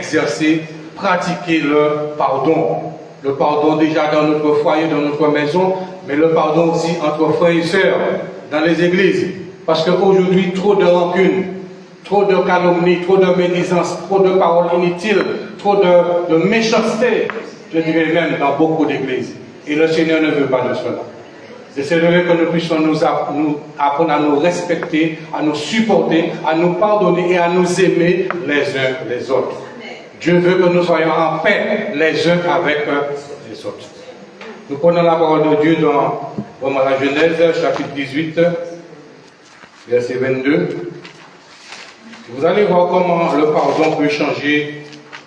exercer, pratiquer le pardon. Le pardon déjà dans notre foyer, dans notre maison, mais le pardon aussi entre frères et sœurs, dans les églises. Parce qu'aujourd'hui, trop de rancune, trop de calomnie, trop de médisance, trop de paroles inutiles, trop de méchanceté, je dirais même dans beaucoup d'églises. Et le Seigneur ne veut pas de cela. C'est celui que nous puissions nous apprendre à nous respecter, à nous supporter, à nous pardonner et à nous aimer les uns les autres. Dieu veut que nous soyons en paix les uns avec les autres. Nous prenons la parole de Dieu dans la Genèse, chapitre 18, verset 22. Vous allez voir comment le pardon peut changer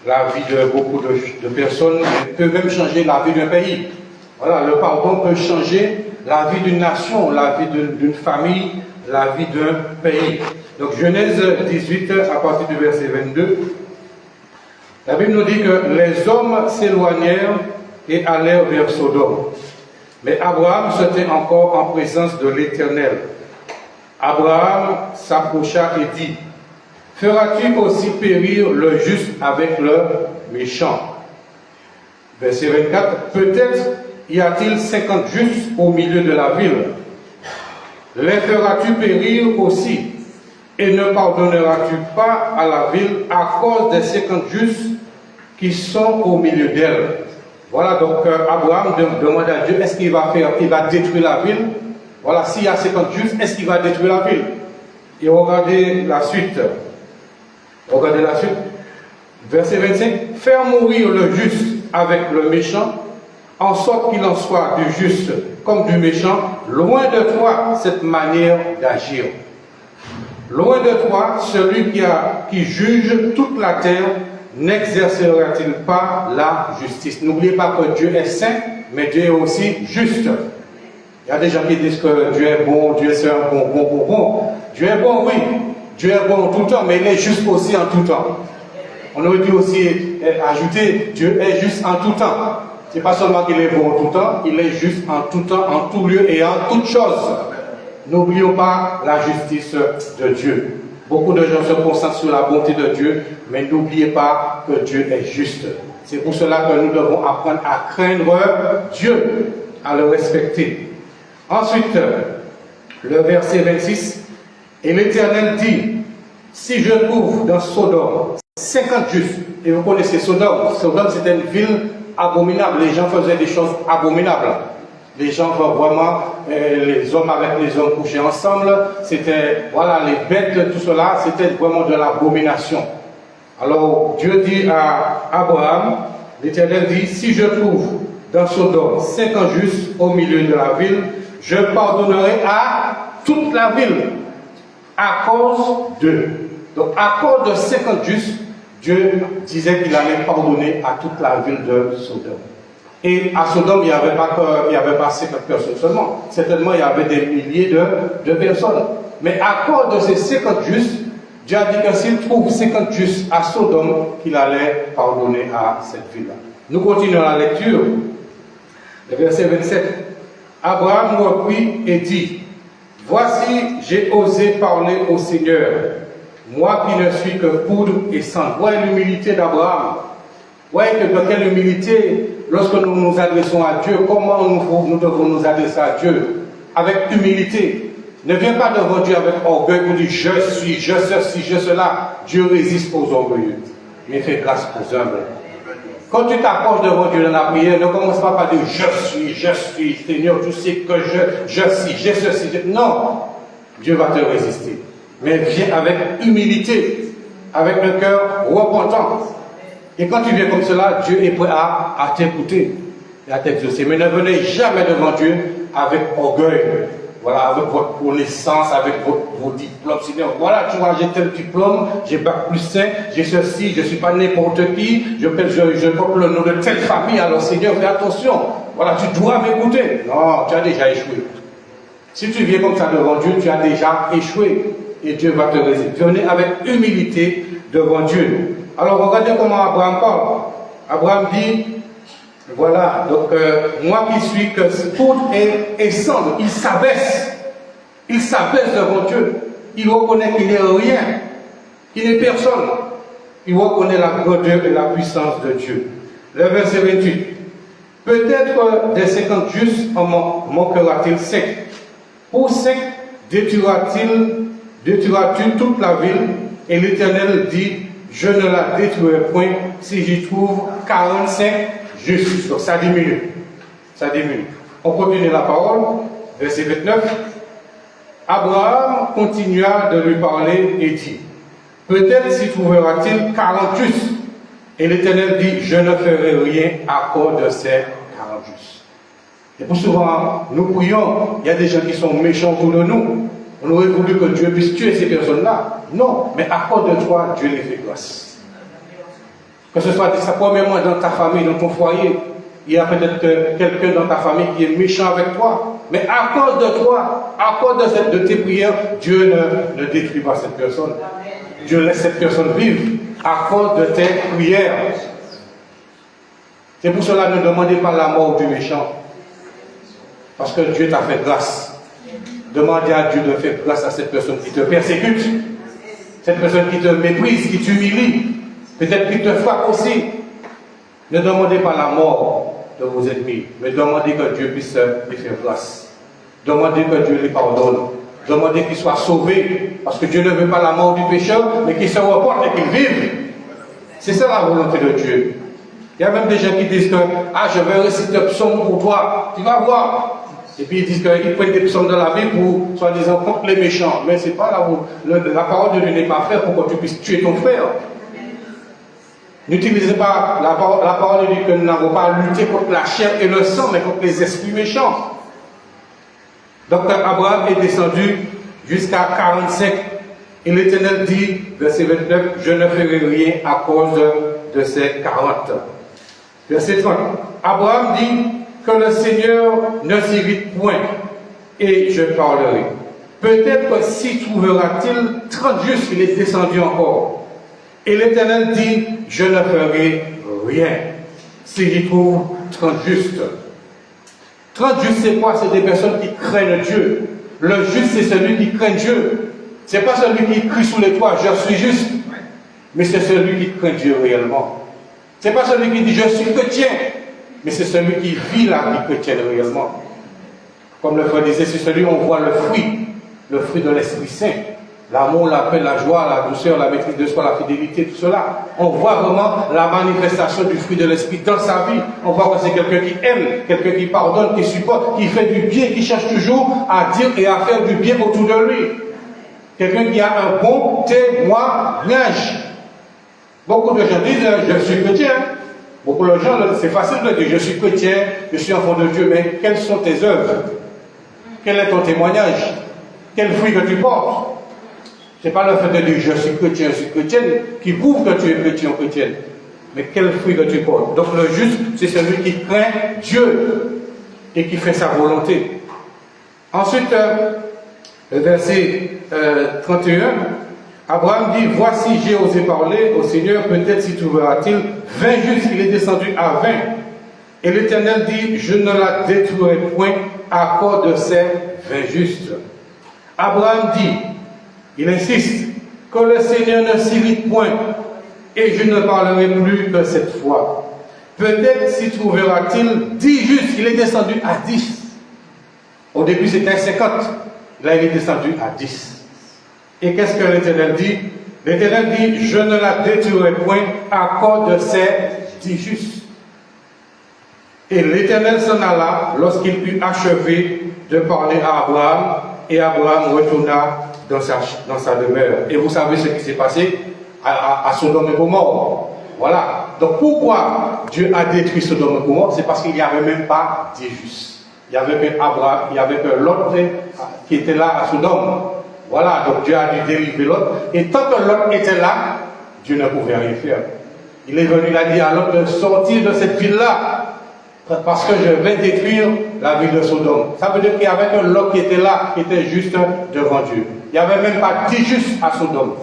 la vie de beaucoup de personnes, et peut même changer la vie d'un pays. Voilà, le pardon peut changer la vie d'une nation, la vie d'une famille, la vie d'un pays. Donc Genèse 18, à partir du verset 22, la Bible nous dit que les hommes s'éloignèrent et allèrent vers Sodome. Mais Abraham se tint encore en présence de l'Éternel. Abraham s'approcha et dit, « Feras-tu aussi périr le juste avec le méchant ?» Verset 24, « Peut-être y a-t-il 50 justes au milieu de la ville. Les feras-tu périr aussi, et ne pardonneras-tu pas à la ville à cause des 50 justes qui sont au milieu d'elle. » Voilà, donc Abraham demande à Dieu, est-ce qu'il va détruire la ville? Voilà, s'il y a 50 justes, est-ce qu'il va détruire la ville? Et regardez la suite. Regardez la suite. Verset 25. Faire mourir le juste avec le méchant, en sorte qu'il en soit du juste comme du méchant, loin de toi cette manière d'agir. Loin de toi, celui qui juge toute la terre, n'exercera-t-il pas la justice? N'oubliez pas que Dieu est saint, mais Dieu est aussi juste. Il y a des gens qui disent que Dieu est bon, Dieu c'est un bon. Dieu est bon, oui. Dieu est bon en tout temps, mais il est juste aussi en tout temps. On aurait pu aussi ajouter, Dieu est juste en tout temps. Ce n'est pas seulement qu'il est bon en tout temps, il est juste en tout temps, en tout lieu et en toutes choses. N'oublions pas la justice de Dieu. Beaucoup de gens se concentrent sur la bonté de Dieu, mais n'oubliez pas que Dieu est juste. C'est pour cela que nous devons apprendre à craindre Dieu, à le respecter. Ensuite, le verset 26, et l'Éternel dit, si je trouve dans Sodome 50 justes, et vous connaissez Sodome, Sodome c'était une ville abominable, les gens faisaient des choses abominables. Les gens vraiment, les hommes avec les hommes couchés ensemble, c'était, voilà, les bêtes, tout cela, c'était vraiment de l'abomination. Alors, Dieu dit à Abraham, l'Éternel dit, si je trouve dans Sodome 50 justes au milieu de la ville, je pardonnerai à toute la ville, à cause d'eux. Donc, à cause de 50 justes, Dieu disait qu'il allait pardonner à toute la ville de Sodome. Et à Sodome, il n'y avait pas 50 personnes seulement. Certainement, il y avait des milliers de personnes. Mais à cause de ces 50 justes, Dieu a dit que s'il trouve 50 justes à Sodome, qu'il allait pardonner à cette ville-là. Nous continuons la lecture. Le verset 27. Abraham reprit et dit, « Voici, j'ai osé parler au Seigneur, moi qui ne suis que poudre et sang. » Voyez l'humilité d'Abraham. Voyez que de quelle humilité, lorsque nous nous adressons à Dieu, comment nous devons nous adresser à Dieu? Avec humilité. Ne viens pas devant Dieu avec orgueil pour dire je suis, je ceci, je cela. Dieu résiste aux orgueilleux, mais fait grâce aux humbles. Quand tu t'approches devant Dieu dans la prière, ne commence pas par dire je suis, Seigneur, tu sais que je suis, j'ai ceci. Non, Dieu va te résister. Mais viens avec humilité, avec le cœur repentant. Et quand tu viens comme cela, Dieu est prêt à t'écouter et à t'exaucer. Mais ne venez jamais devant Dieu avec orgueil. Voilà, avec votre connaissance, avec vos diplômes. Seigneur, voilà, tu vois, j'ai tel diplôme, j'ai bac plus 5, j'ai ceci, je ne suis pas n'importe qui, je porte le nom de telle famille, alors Seigneur, fais attention. Voilà, tu dois m'écouter. Non, tu as déjà échoué. Si tu viens comme ça devant Dieu, tu as déjà échoué. Et Dieu va te résister. Venez avec humilité devant Dieu. Alors regardez comment Abraham parle. Abraham dit, voilà, donc moi qui suis que poudre et cendre, il s'abaisse devant Dieu. Il reconnaît qu'il n'est rien, qu'il n'est personne. il reconnaît la grandeur et la puissance de Dieu. Le verset 28. Peut-être des 50 justes en manquera-t-il 5. Pour 5 détruiras-tu toute la ville, et l'Éternel dit, je ne la détruirai point si j'y trouve 45 justes. Donc ça diminue. Ça diminue. On continue la parole, verset 29. Abraham continua de lui parler et dit, peut-être s'y trouvera-t-il 40 justes. Et l'Éternel dit, je ne ferai rien à cause de ces 40 justes. Et pour souvent, nous prions, il y a des gens qui sont méchants autour de nous. On aurait voulu que Dieu puisse tuer ces personnes-là. Non, mais à cause de toi, Dieu les fait grâce. Que ce soit premièrement dans ta famille, dans ton foyer, il y a peut-être quelqu'un dans ta famille qui est méchant avec toi. Mais à cause de toi, à cause de tes prières, Dieu ne détruit pas cette personne. Dieu laisse cette personne vivre à cause de tes prières. C'est pour cela que ne demandez pas la mort du méchant. Parce que Dieu t'a fait grâce. Demandez à Dieu de faire grâce à cette personne qui te persécute, cette personne qui te méprise, qui t'humilie, peut-être qui te frappe aussi. Ne demandez pas la mort de vos ennemis, mais demandez que Dieu puisse les faire grâce. Demandez que Dieu les pardonne. Demandez qu'ils soient sauvés, parce que Dieu ne veut pas la mort du pécheur, mais qu'ils se reportent et qu'ils vivent. C'est ça la volonté de Dieu. Il y a même des gens qui disent que je vais réciter un psaume pour toi, tu vas voir. Et puis ils disent qu'ils prennent des psaumes de la Bible pour, soi-disant, contre les méchants. Mais c'est pas la parole de Dieu n'est pas faite pour que tu puisses tuer ton frère. N'utilisez pas la parole de Dieu que nous n'avons pas à lutter contre la chair et le sang, mais contre les esprits méchants. Donc Abraham est descendu jusqu'à 45. Et l'Éternel dit, verset 29, je ne ferai rien à cause de ces 40. Verset 30. Abraham dit que le Seigneur ne s'irrite point, et je parlerai. Peut-être s'y trouvera-t-il 30 justes, il est descendu encore. Et l'Éternel dit, je ne ferai rien s'il y trouve 30 justes. 30 justes, c'est quoi? C'est des personnes qui craignent Dieu. Le juste, c'est celui qui craint Dieu. Ce n'est pas celui qui crie sous les toits, je suis juste. Mais c'est celui qui craint Dieu réellement. Ce n'est pas celui qui dit, je suis chrétien. Mais c'est celui qui vit la vie chrétienne réellement. Comme le frère disait, c'est celui où on voit le fruit de l'Esprit Saint. L'amour, la paix, la joie, la douceur, la maîtrise de soi, la fidélité, tout cela. On voit vraiment la manifestation du fruit de l'Esprit dans sa vie. On voit que c'est quelqu'un qui aime, quelqu'un qui pardonne, qui supporte, qui fait du bien, qui cherche toujours à dire et à faire du bien autour de lui. Quelqu'un qui a un bon témoignage. Beaucoup de gens disent, je suis chrétien. Beaucoup de gens, c'est facile de dire, je suis chrétien, je suis enfant de Dieu, mais quelles sont tes œuvres? Quel est ton témoignage? Quel fruit que tu portes? Ce n'est pas le fait de dire, je suis chrétien, je suis chrétienne, qui prouve que tu es chrétien ou chrétienne. Mais quel fruit que tu portes? Donc le juste, c'est celui qui craint Dieu et qui fait sa volonté. Ensuite, le verset 31, Abraham dit, voici j'ai osé parler au Seigneur, peut-être s'y trouvera-t-il 20 justes. Il est descendu à 20. Et l'Éternel dit, je ne la détruirai point à cause de ces 20 justes. Abraham dit, il insiste, que le Seigneur ne s'irrite point, et je ne parlerai plus que cette fois. Peut-être s'y trouvera-t-il 10 justes. Il est descendu à 10. Au début c'était 50. Là il est descendu à 10. Et qu'est-ce que l'Éternel dit? L'Éternel dit, je ne la détruirai point à cause de ces 10 justes. Et l'Éternel s'en alla lorsqu'il eut achevé de parler à Abraham, et Abraham retourna dans sa demeure. Et vous savez ce qui s'est passé à Sodome et Gomorrhe. Voilà. Donc pourquoi Dieu a détruit Sodome et Gomorrhe? C'est parce qu'il n'y avait même pas 10 justes. Il y avait que Abraham, il y avait que Lot qui était là à Sodome. Voilà, donc Dieu a dû délivrer Lot. Et tant que Lot était là, Dieu ne pouvait rien faire. Il est venu, il a dit à Lot de sortir de cette ville-là, parce que je vais détruire la ville de Sodome. Ça veut dire qu'il y avait que Lot qui était là, qui était juste devant Dieu. Il n'y avait même pas 10 justes à Sodome.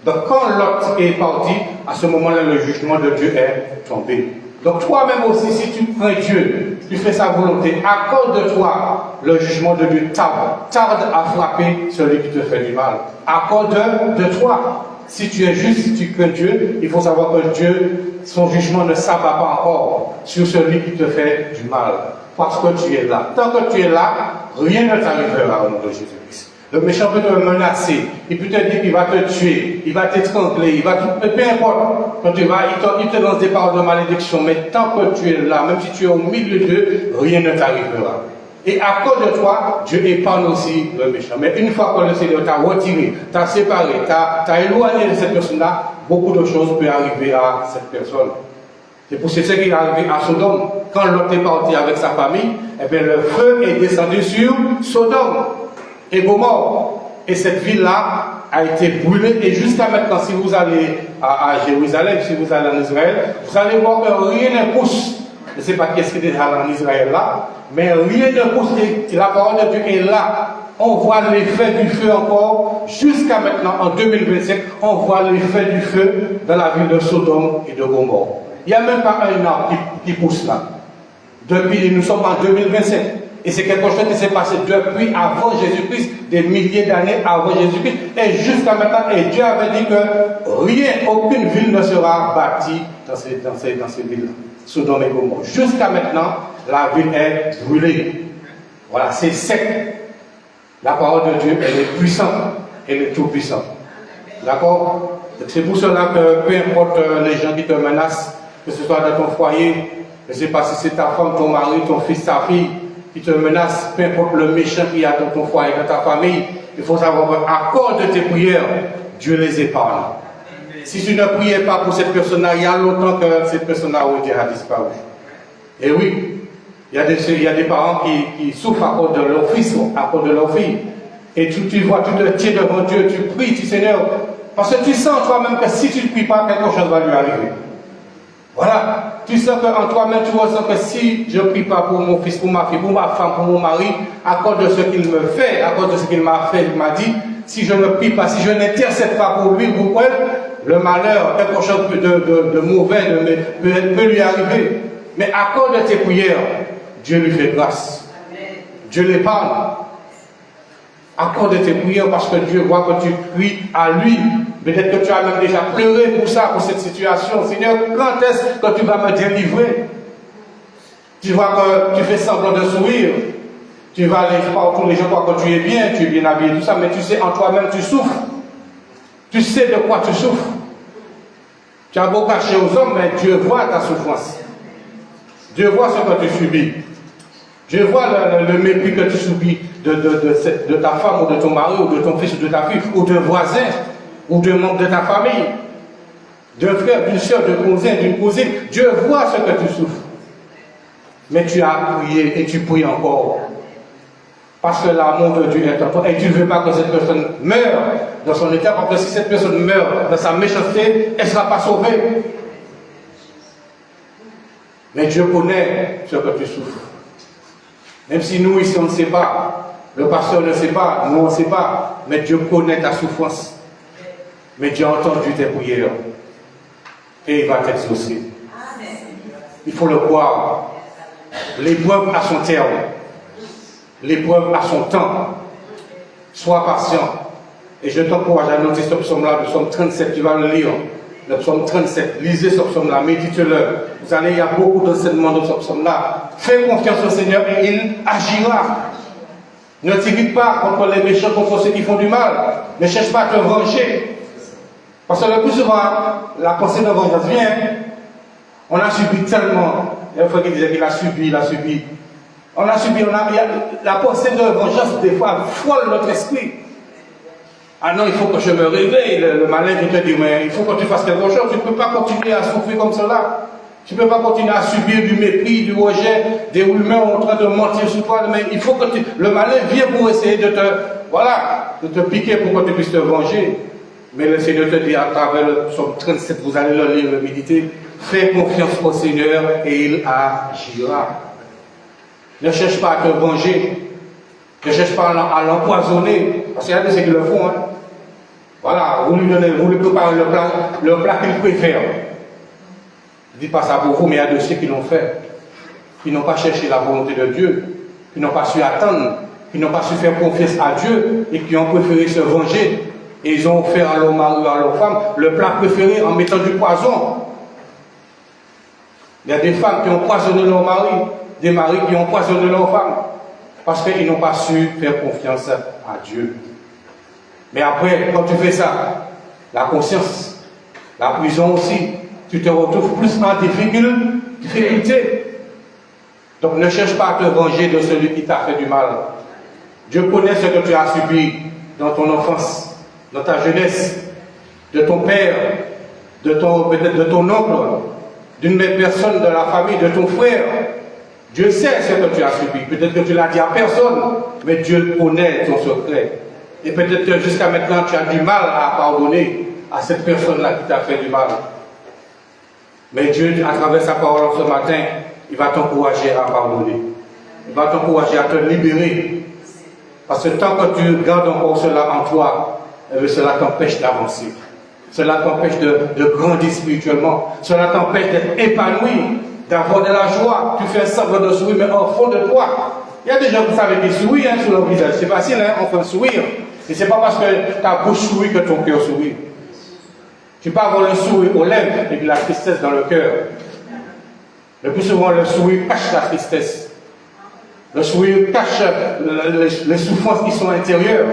Donc quand Lot est parti, à ce moment-là, le jugement de Dieu est tombé. Donc toi-même aussi, si tu crains Dieu, tu fais sa volonté, à cause de toi, le jugement de Dieu tarde à frapper celui qui te fait du mal. À cause de toi. Si tu es juste, si tu crains Dieu, il faut savoir que Dieu, son jugement ne s'abat pas encore sur celui qui te fait du mal. Parce que tu es là. Tant que tu es là, rien ne t'arrivera au nom de Jésus-Christ. Le méchant peut te menacer, il peut te dire qu'il va te tuer, il va t'étrangler, il va te... Peu importe, quand tu vas, il te lance des paroles de malédiction, mais tant que tu es là, même si tu es au milieu d'eux, rien ne t'arrivera. Et à cause de toi, Dieu épargne aussi le méchant. Mais une fois que le Seigneur t'a retiré, t'a séparé, t'a éloigné de cette personne-là, beaucoup de choses peuvent arriver à cette personne. C'est pour ce qui est arrivé à Sodome. Quand Lot est parti avec sa famille, eh bien, le feu est descendu sur Sodome et Gomorrhe. Et cette ville-là a été brûlée. Et jusqu'à maintenant, si vous allez à Jérusalem, si vous allez en Israël, vous allez voir que rien ne pousse. Je ne sais pas qu'est-ce qui est en Israël là, mais rien ne pousse. Et la parole de Dieu est là. On voit l'effet du feu encore. Jusqu'à maintenant, en 2025, on voit l'effet du feu dans la ville de Sodome et de Gomorrhe. Il n'y a même pas un arbre qui pousse là. Depuis, nous sommes en 2025. Et c'est quelque chose qui s'est passé depuis avant Jésus-Christ, des milliers d'années avant Jésus-Christ. Et jusqu'à maintenant, et Dieu avait dit que rien, aucune ville ne sera bâtie dans ces villes, Sodome et Gomorrhe. Jusqu'à maintenant, la ville est brûlée. Voilà, c'est sec. La parole de Dieu, elle est puissante. Elle est tout puissante. D'accord? C'est pour cela que peu importe les gens qui te menacent, que ce soit dans ton foyer, je ne sais pas si c'est ta femme, ton mari, ton fils, ta fille, qui te menace, peu importe le méchant qu'il y a dans ton foyer, dans ta famille, il faut savoir qu'à cause de tes prières, Dieu les épargne. Si tu ne priais pas pour cette personne-là, il y a longtemps que cette personne-là a disparu. Et oui, il y a des parents qui souffrent à cause de leur fils, à cause de leur fille. Et tu vois, tu te tiens devant Dieu, tu pries, tu Seigneur, parce que tu sens toi-même que si tu ne pries pas, quelque chose va lui arriver. Voilà, tu sens qu'en toi-même, tu ressens que si je ne prie pas pour mon fils, pour ma fille, pour ma femme, pour mon mari, à cause de ce qu'il me fait, à cause de ce qu'il m'a fait, il m'a dit, si je ne prie pas, si je n'intercède pas pour lui, pour elle, le malheur, quelque chose de mauvais peut lui arriver. Mais à cause de tes prières, Dieu lui fait grâce. Dieu l'épargne. À cause de tes prières, parce que Dieu voit que tu pries à lui. Peut-être que tu as même déjà pleuré pour ça, pour cette situation. Seigneur, quand est-ce que tu vas me délivrer? Tu vois que tu fais semblant de sourire. Tu vas aller partout, les gens croient que tu es bien habillé, tout ça, mais tu sais, en toi-même, tu souffres. Tu sais de quoi tu souffres. Tu as beau cacher aux hommes, mais Dieu voit ta souffrance. Dieu voit ce que tu subis. Dieu voit le mépris que tu subis de ta femme, ou de ton mari, ou de ton fils, ou de ta fille, ou d'un voisin, ou d'un membre de ta famille, d'un frère, d'une soeur, d'un cousin, d'une cousine. Dieu voit ce que tu souffres. Mais tu as prié et tu pries encore. Parce que l'amour de Dieu est en toi. Et tu ne veux pas que cette personne meure dans son état, parce que si cette personne meurt dans sa méchanceté, elle ne sera pas sauvée. Mais Dieu connaît ce que tu souffres. Même si nous ici on ne sait pas, le pasteur ne sait pas, nous on ne sait pas, mais Dieu connaît ta souffrance. Mais Dieu a entendu tes prières. Et il va t'exaucer. Il faut le croire. L'épreuve a son terme. L'épreuve a son temps. Sois patient. Et je t'encourage à noter ce psaume-là, le psaume 37, tu vas le lire. Le psaume 37, lisez ce psaume-là, méditez-le. Vous allez, il y a beaucoup d'enseignements dans ce psaume-là. Fais confiance au Seigneur et il agira. Ne t'irrite pas contre les méchants, contre ceux qui font du mal. Ne cherche pas à te venger. Parce que le plus souvent, la pensée de vengeance vient. On a subi tellement. Il y a un frère qui disait qu'il a subi. On a subi, la pensée de vengeance, des fois, frôle notre esprit. Ah non, il faut que je me réveille. Le malin vient te dire, mais il faut que tu fasses quelque chose. Tu ne peux pas continuer à souffrir comme cela. Tu ne peux pas continuer à subir du mépris, du rejet, des rumeurs en train de mentir sur toi. Mais il faut que le malin vienne pour essayer de te piquer pour que tu puisses te venger. Mais le Seigneur te dit à travers le psaume 37, vous allez le lire, le méditer. Fais confiance au Seigneur et il agira. Ne cherche pas à te venger. Ne cherche pas à l'empoisonner. Parce qu'il y a des gens qui le font. Hein. Voilà, vous lui préparez le plat qu'il préfère. Je ne dis pas ça pour vous, mais il y a de ceux qui l'ont fait. Qui n'ont pas cherché la volonté de Dieu. Qui n'ont pas su attendre. Qui n'ont pas su faire confiance à Dieu. Et qui ont préféré se venger. et ils ont offert à leur mari ou à leur femme le plat préféré en mettant du poison. Il y a des femmes qui ont poisonné leur mari, des maris qui ont poisonné leur femme, parce qu'ils n'ont pas su faire confiance à Dieu. Mais après, quand tu fais ça, la conscience, la prison aussi, tu te retrouves plus en difficulté. Donc ne cherche pas à te venger de celui qui t'a fait du mal. Dieu connaît ce que tu as subi dans ton enfance, dans ta jeunesse, de ton père, peut-être de ton oncle, d'une personne de la famille, de ton frère. Dieu sait ce que tu as subi. Peut-être que tu l'as dit à personne, mais Dieu connaît ton secret. Et peut-être que jusqu'à maintenant, tu as du mal à pardonner à cette personne-là qui t'a fait du mal. Mais Dieu, à travers sa parole ce matin, il va t'encourager à pardonner. Il va t'encourager à te libérer. Parce que tant que tu gardes encore cela en toi, cela t'empêche d'avancer. Cela t'empêche de grandir spirituellement. Cela t'empêche d'être épanoui, d'avoir de la joie. Tu fais semblant de sourire, mais au fond de toi, il y a des gens, vous savez, qui sourient sur leur visage. C'est facile, hein, on fait sourire. Et ce n'est pas parce que ta bouche sourit que ton cœur sourit. Tu peux avoir le sourire aux lèvres et puis la tristesse dans le cœur. Le plus souvent, le sourire cache la tristesse. Le sourire cache les souffrances qui sont intérieures.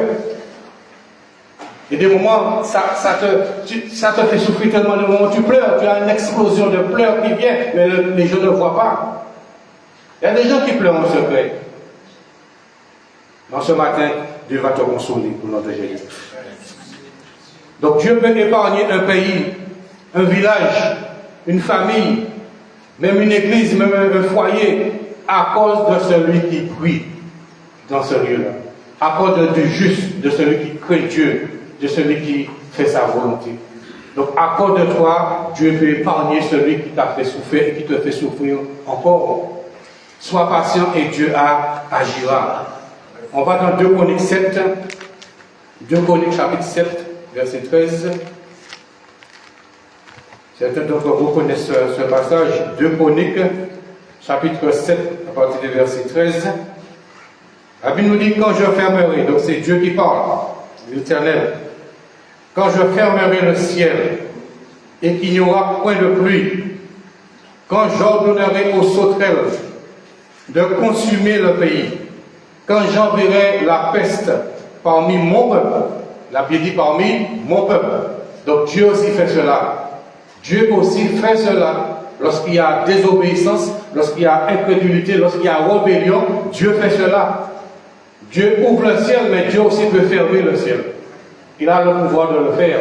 Et des moments, ça te fait souffrir tellement de moments où tu pleures. Tu as une explosion de pleurs qui vient, mais les gens ne voient pas. Il y a des gens qui pleurent en secret. Dans ce matin, Dieu va te consoler au nom de Jésus. Donc Dieu peut épargner un pays, un village, une famille, même une église, même un foyer, à cause de celui qui prie dans ce lieu-là. À cause du juste, de celui qui craint Dieu, de celui qui fait sa volonté. Donc à cause de toi, Dieu peut épargner celui qui t'a fait souffrir et qui te fait souffrir encore. Sois patient et Dieu agira. On va dans 2 Chroniques 7, 2 Chroniques chapitre 7, verset 13. Certains d'entre vous connaissent ce passage. 2 Chroniques chapitre 7, à partir du verset 13. La Bible nous dit, quand je fermerai, donc c'est Dieu qui parle, l'Éternel, quand je fermerai le ciel et qu'il n'y aura point de pluie, quand j'ordonnerai aux sauterelles de consumer le pays, quand j'enverrai la peste parmi mon peuple, la Bible dit parmi mon peuple. Donc Dieu aussi fait cela. Dieu aussi fait cela. Lorsqu'il y a désobéissance, lorsqu'il y a incrédulité, lorsqu'il y a rébellion, Dieu fait cela. Dieu ouvre le ciel, mais Dieu aussi peut fermer le ciel. Il a le pouvoir de le faire.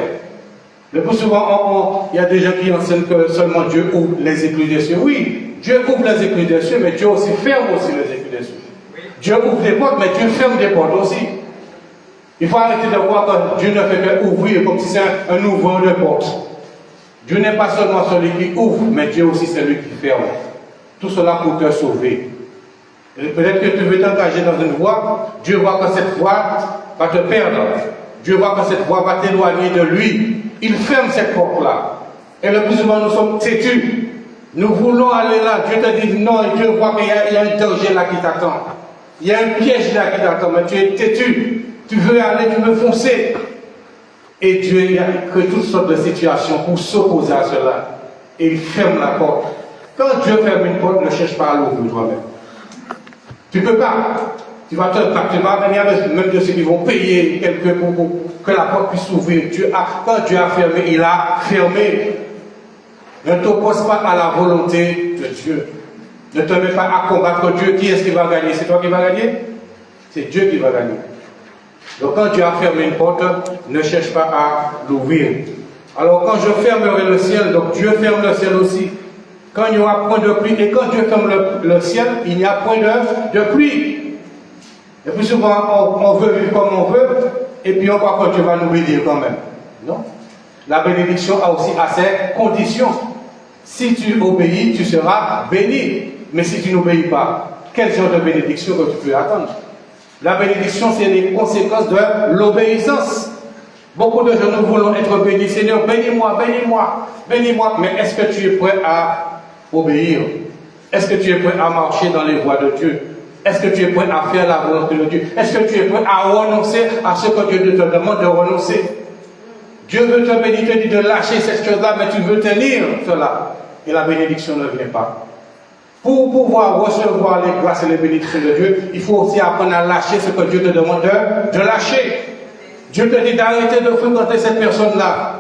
Le plus souvent, il y a des gens qui enseignent que seulement Dieu ouvre les écluses des cieux. Oui, Dieu ouvre les écluses des cieux, mais Dieu aussi ferme aussi les écluses des cieux. Dieu ouvre des portes, mais Dieu ferme des portes aussi. Il faut arrêter de voir que Dieu ne fait qu'ouvrir comme si c'est un ouvreur de portes. Dieu n'est pas seulement celui qui ouvre, mais Dieu aussi celui qui ferme. Tout cela pour te sauver. Peut-être que tu veux t'engager dans une voie, Dieu voit que cette voie va te perdre. Dieu voit que cette voie va t'éloigner de lui. Il ferme cette porte-là. Et le plus souvent, nous sommes têtus. Nous voulons aller là. Dieu te dit non, et Dieu voit qu'il y a un danger là qui t'attend. Il y a un piège là qui t'attend, mais tu es têtu. Tu veux aller, tu veux foncer. Et Dieu a créé toutes sortes de situations pour s'opposer à cela. Et il ferme la porte. Quand Dieu ferme une porte, ne cherche pas à l'ouvrir toi-même. Tu ne peux pas. Tu vas venir même de ceux qui vont payer quelqu'un pour que la porte puisse s'ouvrir. Quand Dieu a fermé, il a fermé. Ne t'oppose pas à la volonté de Dieu. Ne te mets pas à combattre Dieu. Qui est-ce qui va gagner? C'est toi qui vas gagner? C'est Dieu qui va gagner. Donc quand Dieu a fermé une porte, ne cherche pas à l'ouvrir. Alors quand je fermerai le ciel, donc Dieu ferme le ciel aussi. Quand il n'y aura point de pluie, et quand Dieu ferme le ciel, il n'y a point de pluie. Et puis souvent, on veut vivre comme on veut, et puis on croit que Dieu va nous bénir quand même. Non. La bénédiction a aussi ses conditions. Si tu obéis, tu seras béni. Mais si tu n'obéis pas, quel genre de bénédiction que tu peux attendre? La bénédiction, c'est les conséquences de l'obéissance. Beaucoup de gens, nous voulons être bénis. Seigneur, bénis-moi, bénis-moi, bénis-moi. Mais est-ce que tu es prêt à obéir? Est-ce que tu es prêt à marcher dans les voies de Dieu? Est-ce que tu es prêt à faire la volonté de Dieu? Est-ce que tu es prêt à renoncer à ce que Dieu te demande de renoncer? Dieu veut te bénir, te dit de lâcher cette chose-là, mais tu veux tenir cela. Et la bénédiction ne vient pas. Pour pouvoir recevoir les grâces et les bénédictions de Dieu, il faut aussi apprendre à lâcher ce que Dieu te demande de lâcher. Dieu te dit d'arrêter de fréquenter cette personne-là.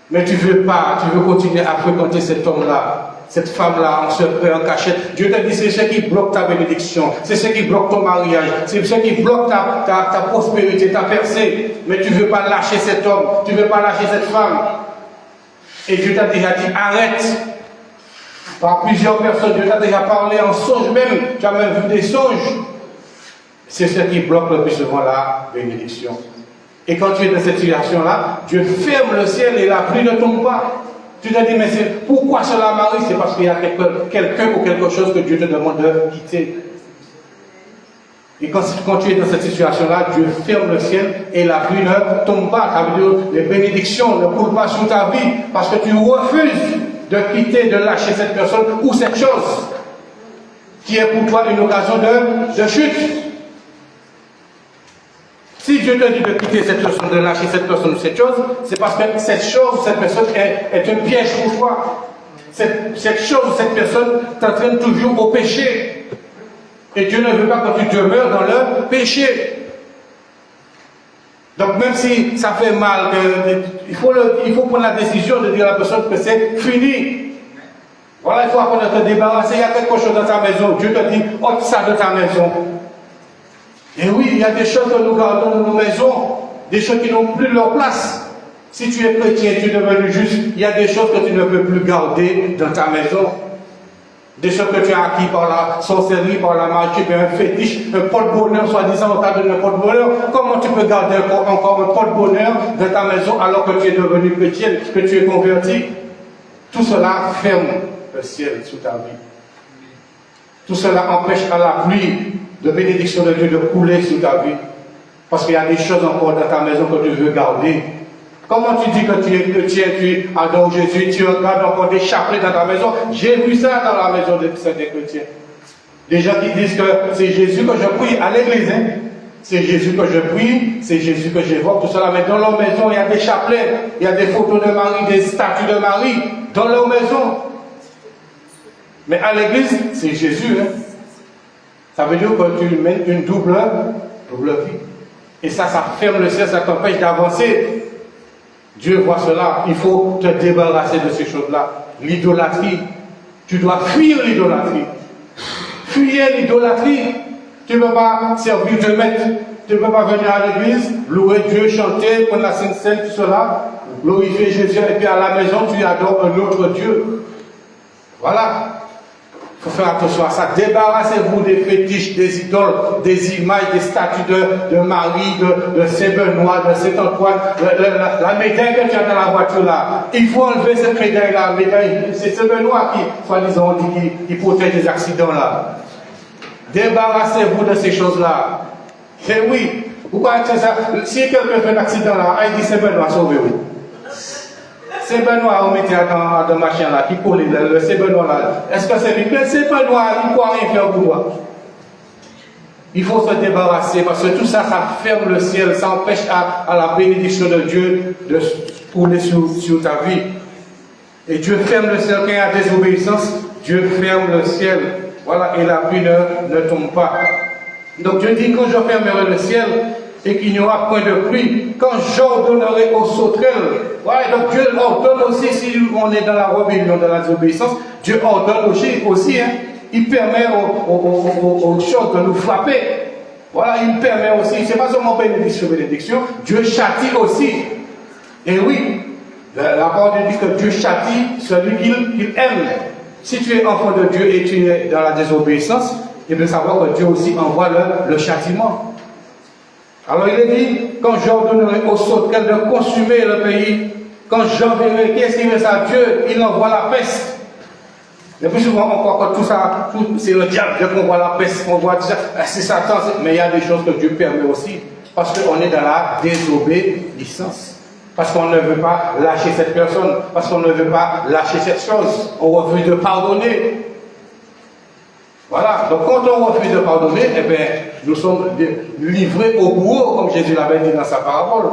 Mais tu ne veux pas, tu veux continuer à fréquenter cet homme-là, cette femme-là, en secret, en cachette. Dieu te dit c'est ce qui bloque ta bénédiction, c'est ce qui bloque ton mariage, c'est ce qui bloque ta prospérité, ta percée. Mais tu ne veux pas lâcher cet homme, tu ne veux pas lâcher cette femme. Et Dieu t'a déjà dit arrête. Par plusieurs personnes, Dieu t'a déjà parlé en songe même, tu as même vu des songes. C'est ce qui bloque le plus souvent la bénédiction. Et quand tu es dans cette situation-là, Dieu ferme le ciel et la pluie ne tombe pas. Tu te dis, mais pourquoi cela m'arrive? C'est parce qu'il y a quelqu'un ou quelque chose que Dieu te demande de quitter. Et quand tu es dans cette situation-là, Dieu ferme le ciel et la pluie ne tombe pas. Ça veut dire les bénédictions ne coulent pas sur ta vie parce que tu refuses de quitter, de lâcher cette personne ou cette chose qui est pour toi une occasion de chute. Si Dieu te dit de quitter cette personne, de lâcher cette personne ou cette chose, c'est parce que cette chose, cette personne est un piège pour toi. Cette chose, cette personne t'entraîne toujours au péché. Et Dieu ne veut pas que tu demeures dans le péché. Donc même si ça fait mal, il faut prendre la décision de dire à la personne que c'est fini. Voilà, il faut apprendre à te débarrasser. Il y a quelque chose dans ta maison. Dieu te dit, ôte ça de ta maison. Et oui, il y a des choses que nous gardons dans nos maisons, des choses qui n'ont plus leur place. Si tu es chrétien et tu es devenu juste, il y a des choses que tu ne peux plus garder dans ta maison. Des choses que tu as acquis par la sorcellerie, par la magie, un fétiche, un porte-bonheur, soi-disant, on t'a donné un porte-bonheur. Comment tu peux garder encore un porte-bonheur dans ta maison alors que tu es devenu chrétien, que tu es converti? Tout cela ferme le ciel sous ta vie. Tout cela empêche à la pluie de bénédiction de Dieu de couler sur ta vie. Parce qu'il y a des choses encore dans ta maison que tu veux garder. Comment tu dis que tu es chrétien, tu adores Jésus, tu regardes encore des chapelets dans ta maison? J'ai vu ça dans la maison des chrétiens. Des gens qui disent que c'est Jésus que je prie à l'église. Hein? C'est Jésus que je prie, c'est Jésus que j'évoque, tout cela. Mais dans leur maison, il y a des chapelets, il y a des photos de Marie, des statues de Marie dans leur maison. Mais à l'église, c'est Jésus. Hein? Ça veut dire que tu mènes une double vie. Et ça ferme le ciel, ça t'empêche d'avancer. Dieu voit cela. Il faut te débarrasser de ces choses-là. L'idolâtrie. Tu dois fuir l'idolâtrie. Fuir l'idolâtrie. Tu ne peux pas servir Dieu maître. Tu ne peux pas venir à l'église, louer Dieu, chanter, prendre la Sainte Seine, tout cela, glorifier Jésus, et puis à la maison, tu adores un autre Dieu. Voilà. Il faut faire attention à ça. Débarrassez-vous des fétiches, des idoles, des images, des statues de Marie, de Saint-Benoît, de Saint-Antoine, la médaille que tu as dans la voiture là. Il faut enlever cette médaille-là. C'est Saint-Benoît qui, soi-disant, dit qui protège les accidents là. Débarrassez-vous de ces choses-là. Et oui, pourquoi c'est ça? Si quelqu'un fait un accident là, il dit Saint-Benoît, sauvez-vous. Saint-Benoît, on mettait dans machin là, qui coule le Saint-Benoît là. Est-ce que c'est lui? Le Saint-Benoît, il ne peut rien faire pour toi. Il faut se débarrasser parce que tout ça, ça ferme le ciel, ça empêche à la bénédiction de Dieu de couler sur ta vie. Et Dieu ferme le ciel quand il y a désobéissance. Dieu ferme le ciel. Voilà, et la pluie ne tombe pas. Donc Dieu dit, quand je fermerai le ciel, et qu'il n'y aura point de pluie, quand j'ordonnerai aux sauterelles. Ouais, donc Dieu ordonne aussi, si on est dans la rébellion, dans la désobéissance, Dieu ordonne aussi hein, il permet aux choses de nous frapper. Voilà, il permet aussi, c'est pas seulement bénédiction, Dieu châtie aussi. Et oui, la parole dit que Dieu châtie celui qu'il aime. Si tu es enfant de Dieu et tu es dans la désobéissance, il faut savoir que Dieu aussi envoie le châtiment. Alors il est dit, quand j'ordonnerai aux sauterelles de consumer le pays, quand j'enverrai, qu'est-ce qui fait ça? Dieu, il envoie la peste. Le plus souvent, on croit que tout ça, c'est le diable qu'on voit la peste, on voit tout ça, c'est Satan, mais il y a des choses que Dieu permet aussi, parce qu'on est dans la désobéissance. Parce qu'on ne veut pas lâcher cette personne, parce qu'on ne veut pas lâcher cette chose, on refuse de pardonner. Voilà, donc quand on refuse de pardonner, eh bien, nous sommes livrés au bourreau, comme Jésus l'avait dit dans sa parabole.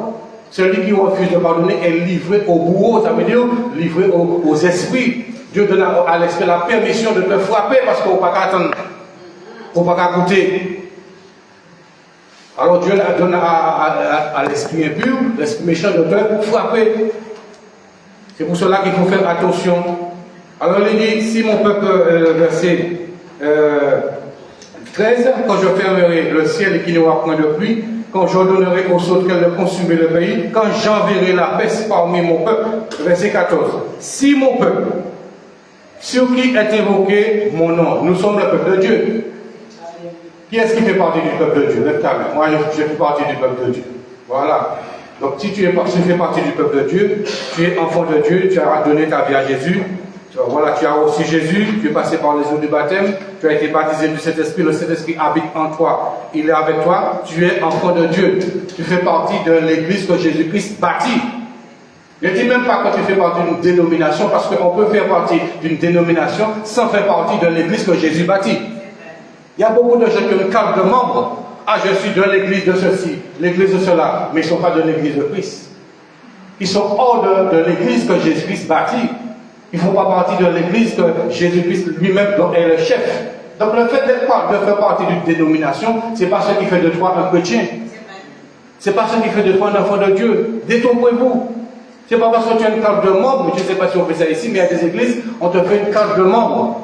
Celui qui refuse de pardonner est livré au bourreau, ça veut dire livré aux esprits. Dieu donne à l'esprit la permission de te frapper parce qu'on ne peut pas attendre, on ne peut pas goûter. Alors Dieu donne à l'esprit impur, l'esprit méchant de te frapper. C'est pour cela qu'il faut faire attention. Alors il dit, si mon peuple, verset 13, quand je fermerai le ciel et qu'il n'y aura point de pluie, quand j'ordonnerai aux sauterelles de consumer le pays, quand j'enverrai la peste parmi mon peuple, verset 14. Si mon peuple, sur qui est invoqué mon nom, nous sommes le peuple de Dieu. Qui est-ce qui fait partie du peuple de Dieu? Lève ta main. Moi, je fais partie du peuple de Dieu. Voilà. Donc, si tu fais partie du peuple de Dieu, tu es enfant de Dieu, tu as donné ta vie à Jésus. Voilà, tu as reçu Jésus, tu es passé par les eaux du baptême, tu as été baptisé du Saint-Esprit, le Saint-Esprit habite en toi, il est avec toi, tu es enfant de Dieu. Tu fais partie de l'église que Jésus-Christ bâtit. Ne dis même pas que tu fais partie d'une dénomination, parce qu'on peut faire partie d'une dénomination sans faire partie de l'église que Jésus bâtit. Il y a beaucoup de gens qui ont une carte de membre. Ah, je suis de l'église de ceci, l'église de cela, mais ils ne sont pas de l'église de Christ. Ils sont hors de l'église que Jésus-Christ bâtit. Ils ne font pas partie de l'église que Jésus-Christ lui-même est le chef. Donc le fait de faire partie d'une dénomination, ce n'est pas ce qui fait de toi un chrétien. Ce n'est pas ce qui fait de toi un enfant de Dieu. Détrompez-vous. Ce n'est pas parce que tu as une carte de membre, je ne sais pas si on fait ça ici, mais il y a des églises, on te fait une carte de membre.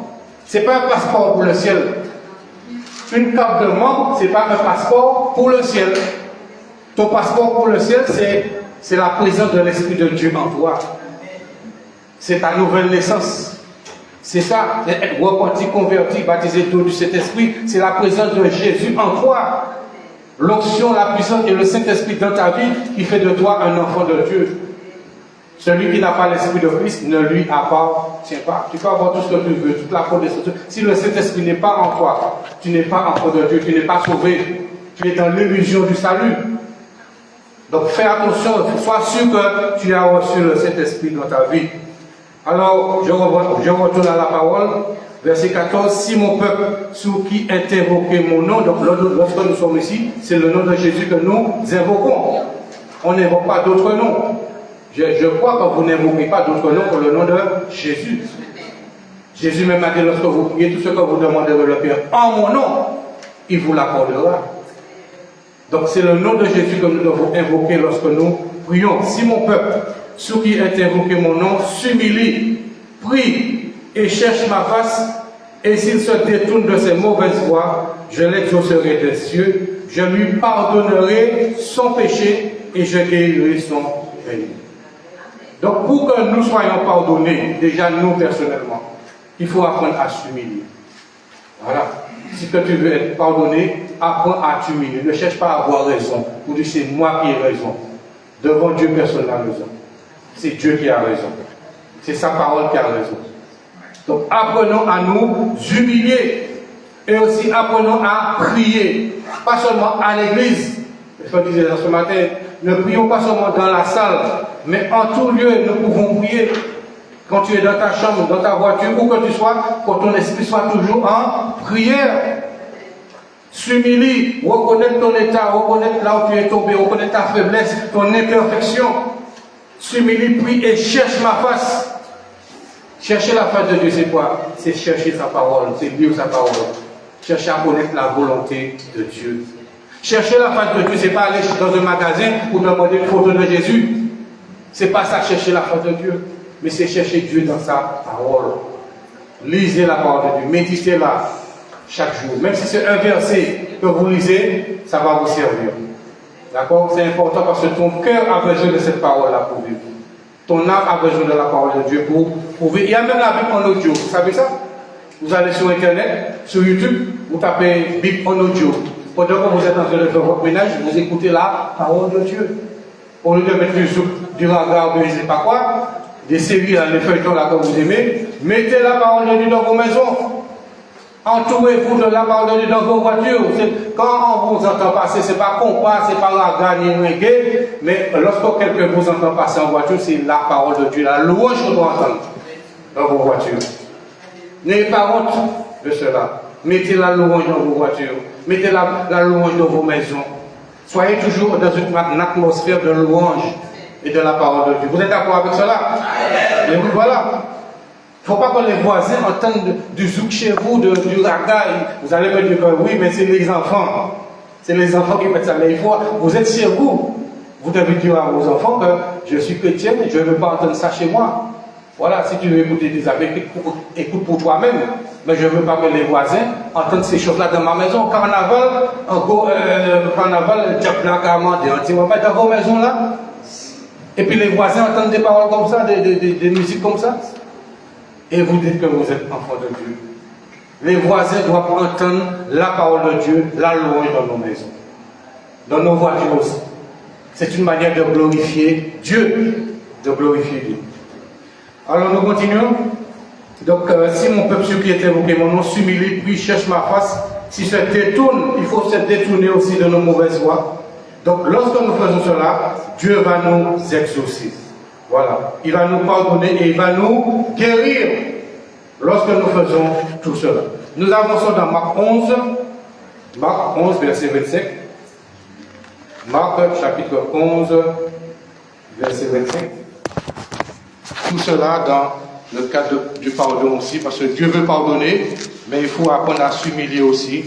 Ce n'est pas un passeport pour le ciel. Une carte de membre, ce n'est pas un passeport pour le ciel. Ton passeport pour le ciel, c'est la présence de l'Esprit de Dieu en toi. C'est ta nouvelle naissance. C'est ça, être repenti, converti, baptisé d'eau du Saint-Esprit. C'est la présence de Jésus en toi. L'onction, la puissance et le Saint-Esprit dans ta vie qui fait de toi un enfant de Dieu. Celui qui n'a pas l'Esprit de Christ ne lui appartient pas. Tu peux avoir tout ce que tu veux, toute la connaissance. Si le Saint-Esprit n'est pas en toi, tu n'es pas enfant de Dieu, tu n'es pas sauvé. Tu es dans l'illusion du salut. Donc fais attention, sois sûr que tu as reçu le Saint-Esprit dans ta vie. Alors, je retourne à la parole, verset 14. Si mon peuple, sous qui est invoqué mon nom, donc lorsque nous sommes ici, c'est le nom de Jésus que nous invoquons. On n'invoque pas d'autres noms. Je crois que vous n'invoquez pas d'autres noms que le nom de Jésus. Jésus même a dit, lorsque vous priez, tout ce que vous demanderez le Père en mon nom, il vous l'accordera. Donc c'est le nom de Jésus que nous devons invoquer lorsque nous prions. Si mon peuple, sous qui est invoqué mon nom, s'humilie, prie et cherche ma face, et s'il se détourne de ses mauvaises voies, je l'exaucerai des cieux, je lui pardonnerai son péché et je guérirai son pays. Donc pour que nous soyons pardonnés, déjà nous personnellement, il faut apprendre à s'humilier. Voilà. Si que tu veux être pardonné, apprends à t'humilier. Ne cherche pas à avoir raison. Pour dire c'est moi qui ai raison. Devant Dieu, personne n'a raison. C'est Dieu qui a raison. C'est sa parole qui a raison. Donc apprenons à nous humilier. Et aussi apprenons à prier. Pas seulement à l'église. Je disais ce matin, ne prions pas seulement dans la salle, mais en tout lieu, nous pouvons prier. Quand tu es dans ta chambre, dans ta voiture, où que tu sois, que ton esprit soit toujours en prière. S'humilie, reconnaître ton état, reconnaître là où tu es tombé, reconnaître ta faiblesse, ton imperfection. S'humilie, prie et cherche ma face. Chercher la face de Dieu, c'est quoi? C'est chercher sa parole, c'est lire sa parole. Chercher à connaître la volonté de Dieu. Chercher la face de Dieu, c'est pas aller dans un magasin pour demander une photo de Jésus. C'est pas ça, chercher la face de Dieu. Mais c'est chercher Dieu dans sa parole. Lisez la parole de Dieu, méditez-la chaque jour. Même si c'est un verset que vous lisez, ça va vous servir. D'accord? C'est important parce que ton cœur a besoin de cette parole-là pour vivre. Ton âme a besoin de la parole de Dieu pour vivre. Il y a même la Bible en audio, vous savez ça? Vous allez sur Internet, sur YouTube, vous tapez Bible en audio. Pendant que vous êtes en train de faire votre ménage, vous écoutez la parole de Dieu. Au lieu de mettre du regard, je ne sais pas quoi, des séries, les feuilletons là que vous aimez, mettez la parole de Dieu dans vos maisons. Entourez-vous de la parole de Dieu dans vos voitures. Quand on vous entend passer, ce n'est pas compas, ce n'est pas la gagne ni reggae, mais lorsque quelqu'un vous entend passer en voiture, c'est la parole de Dieu, la louange qu'on doit entendre dans vos voitures. N'ayez pas honte de cela. Mettez la louange dans vos voitures. Mettez la louange dans vos maisons. Soyez toujours dans une atmosphère de louange et de la parole de Dieu. Vous êtes d'accord avec cela? Et oui, voilà. Il ne faut pas que les voisins entendent du zouk chez vous, du raga. Vous allez me dire que oui, mais c'est les enfants. C'est les enfants qui mettent ça. Mais il faut, vous êtes chez vous. Vous devez dire à vos enfants que je suis chrétien et je ne veux pas entendre ça chez moi. Voilà, si tu veux écouter des amis, écoute pour toi-même. Mais je ne veux pas que les voisins entendent ces choses-là dans ma maison. Carnaval, diable là, dans vos maisons là. Et puis les voisins entendent des paroles comme ça, des musiques comme ça. Et vous dites que vous êtes enfant de Dieu. Les voisins doivent entendre la parole de Dieu, la louange dans nos maisons, dans nos voitures aussi. C'est une manière de glorifier Dieu, de glorifier Dieu. Alors nous continuons. Donc si mon peuple sur qui est invoqué mon nom s'humilie, puis cherche ma face, s'il se détourne, il faut se détourner aussi de nos mauvaises voies. Donc lorsque nous faisons cela, Dieu va nous exaucer. Voilà. Il va nous pardonner et il va nous guérir lorsque nous faisons tout cela. Nous avançons dans Marc 11, verset 25. Marc chapitre 11, verset 25. Tout cela dans le cadre du pardon aussi, parce que Dieu veut pardonner, mais il faut apprendre à s'humilier aussi,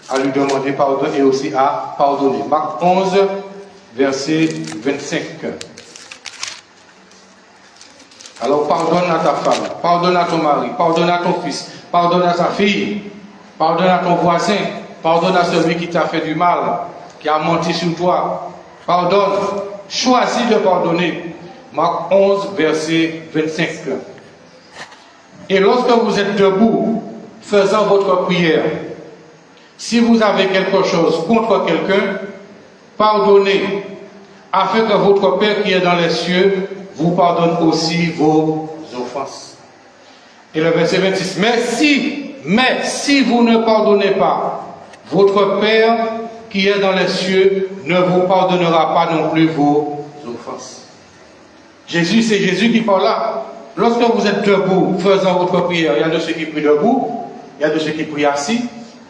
à lui demander pardon et aussi à pardonner. Marc 11, verset 25. Alors pardonne à ta femme, pardonne à ton mari, pardonne à ton fils, pardonne à ta fille, pardonne à ton voisin, pardonne à celui qui t'a fait du mal, qui a menti sur toi. Pardonne, choisis de pardonner. Marc 11, verset 25. Et lorsque vous êtes debout, faisant votre prière, si vous avez quelque chose contre quelqu'un, pardonnez, afin que votre Père qui est dans les cieux vous pardonne aussi vos offenses. Et le verset 26, mais si vous ne pardonnez pas, votre Père qui est dans les cieux ne vous pardonnera pas non plus vos offenses. Jésus, c'est Jésus qui parle là. Lorsque vous êtes debout, faisant votre prière, il y a de ceux qui prient debout, il y a de ceux qui prient assis,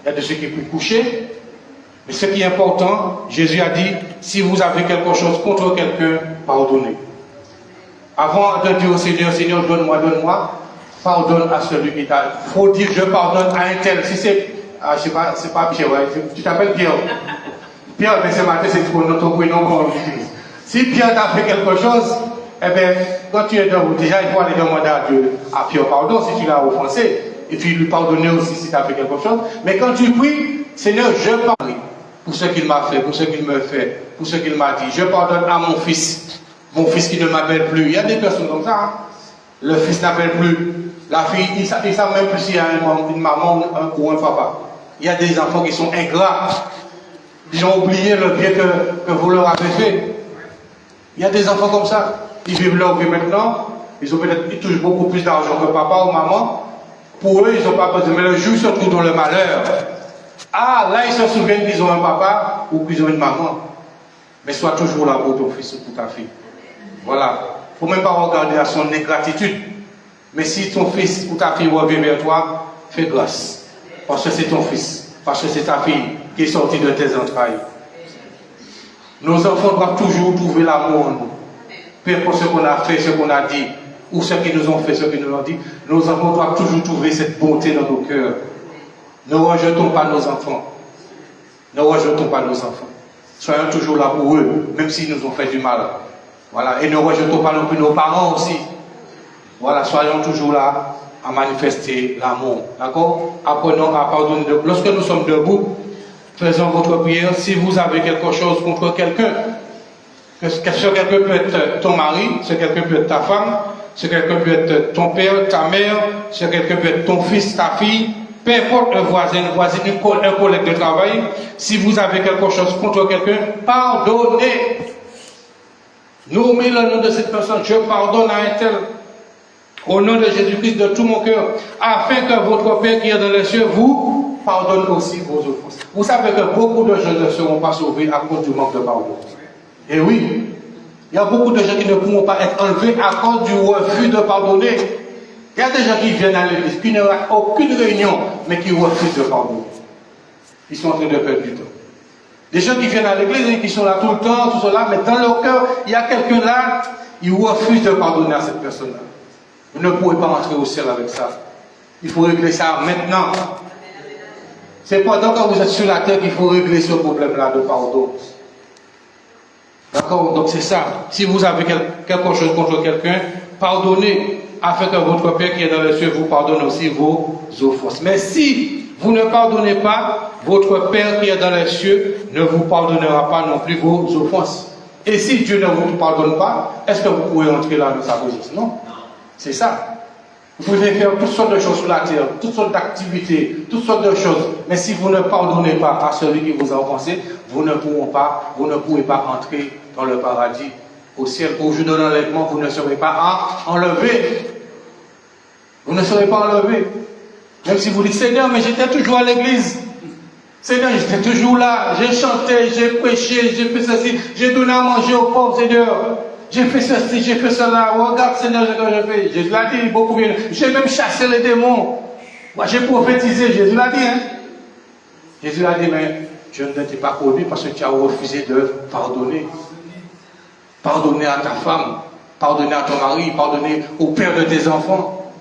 il y a de ceux qui prient couchés. Mais ce qui est important, Jésus a dit, si vous avez quelque chose contre quelqu'un, pardonnez. Avant de dire au Seigneur, Seigneur, donne-moi, pardonne à celui qui t'a. Il faut dire, je pardonne à un tel. Si c'est, je sais pas, c'est pas Pierre, ouais, tu t'appelles Pierre. Pierre, mais ce matin, c'est notre prénom qu'on utilise. Si Pierre t'a fait quelque chose, eh bien, quand tu es debout, déjà, il faut aller demander à Dieu, à Pierre pardon si tu l'as offensé, et puis lui pardonner aussi si tu as fait quelque chose. Mais quand tu pries, Seigneur, je pardonne pour ce qu'il m'a fait, pour ce qu'il me fait, pour ce qu'il m'a dit. Je pardonne à mon fils qui ne m'appelle plus. Il y a des personnes comme ça. Hein? Le fils n'appelle plus. La fille, il ne savent même plus s'il y a une maman ou un papa. Il y a des enfants qui sont ingrats. Ils ont oublié le bien que vous leur avez fait. Il y a des enfants comme ça. Ils vivent leur vie maintenant. Ils touchent beaucoup plus d'argent que papa ou maman. Pour eux, ils n'ont pas besoin. Mais le jour où ils se trouvent dans le malheur, là, ils se souviennent qu'ils ont un papa ou qu'ils ont une maman. Mais sois toujours là pour ton fils ou pour ta fille. Voilà. Il ne faut même pas regarder à son ingratitude. Mais si ton fils ou ta fille revient vers toi, fais grâce. Parce que c'est ton fils. Parce que c'est ta fille qui est sortie de tes entrailles. Nos enfants doivent toujours trouver l'amour en nous. Peu importe ce qu'on a fait, ce qu'on a dit, ou ce qu'ils nous ont fait, ce qu'ils nous ont dit, nos enfants doivent toujours trouver cette bonté dans nos cœurs. Ne rejetons pas nos enfants. Ne rejetons pas nos enfants. Soyons toujours là pour eux, même s'ils nous ont fait du mal. Voilà. Et ne rejetons pas non plus nos parents aussi. Voilà, soyons toujours là à manifester l'amour. D'accord? Apprenons à pardonner. Lorsque nous sommes debout, faisons votre prière. Si vous avez quelque chose contre quelqu'un, ce quelqu'un peut être ton mari, ce quelqu'un peut être ta femme, ce quelqu'un peut être ton père, ta mère, ce quelqu'un peut être ton fils, ta fille, peu importe un voisin, une voisine, un collègue de travail, si vous avez quelque chose contre quelqu'un, pardonnez. Nommez le nom de cette personne. Je pardonne à un tel. Au nom de Jésus-Christ de tout mon cœur, afin que votre Père qui est dans les cieux vous pardonne aussi vos offenses. Vous savez que beaucoup de gens ne seront pas sauvés à cause du manque de pardon. Et oui, il y a beaucoup de gens qui ne pourront pas être enlevés à cause du refus de pardonner. Il y a des gens qui viennent à l'église, qui n'ont aucune réunion, mais qui refusent de pardonner. Ils sont en train de perdre du temps. Des gens qui viennent à l'église et qui sont là tout le temps, tout cela, mais dans leur cœur, il y a quelqu'un là, il refuse de pardonner à cette personne-là. Vous ne pouvez pas entrer au ciel avec ça. Il faut régler ça maintenant. C'est pendant que vous êtes sur la terre qu'il faut régler ce problème-là de pardon. D'accord? Donc c'est ça. Si vous avez quelque chose contre quelqu'un, pardonnez, afin que votre Père qui est dans les cieux vous pardonne aussi vos offenses. Mais si vous ne pardonnez pas, votre Père qui est dans les cieux ne vous pardonnera pas non plus vos offenses. Et si Dieu ne vous pardonne pas, est-ce que vous pouvez entrer là dans sa présence? Non. C'est ça. Vous pouvez faire toutes sortes de choses sur la terre, toutes sortes d'activités, toutes sortes de choses. Mais si vous ne pardonnez pas à celui qui vous a offensé, vous ne pouvez pas entrer dans le paradis. Au ciel, au jour de l'enlèvement, vous ne serez pas enlevés. Vous ne serez pas enlevés. Même si vous dites, Seigneur, mais j'étais toujours à l'église. Seigneur, j'étais toujours là. J'ai chanté, j'ai prêché, j'ai fait ceci. J'ai donné à manger aux pauvres, Seigneur. J'ai fait ceci, j'ai fait cela. Regarde, Seigneur, ce que j'ai fait. Jésus l'a dit beaucoup bien. J'ai même chassé les démons. Moi, j'ai prophétisé. Jésus l'a dit, hein. Jésus l'a dit, mais je ne t'ai pas connu parce que tu as refusé de pardonner. Pardonner à ta femme. Pardonner à ton mari. Pardonner au père de tes enfants.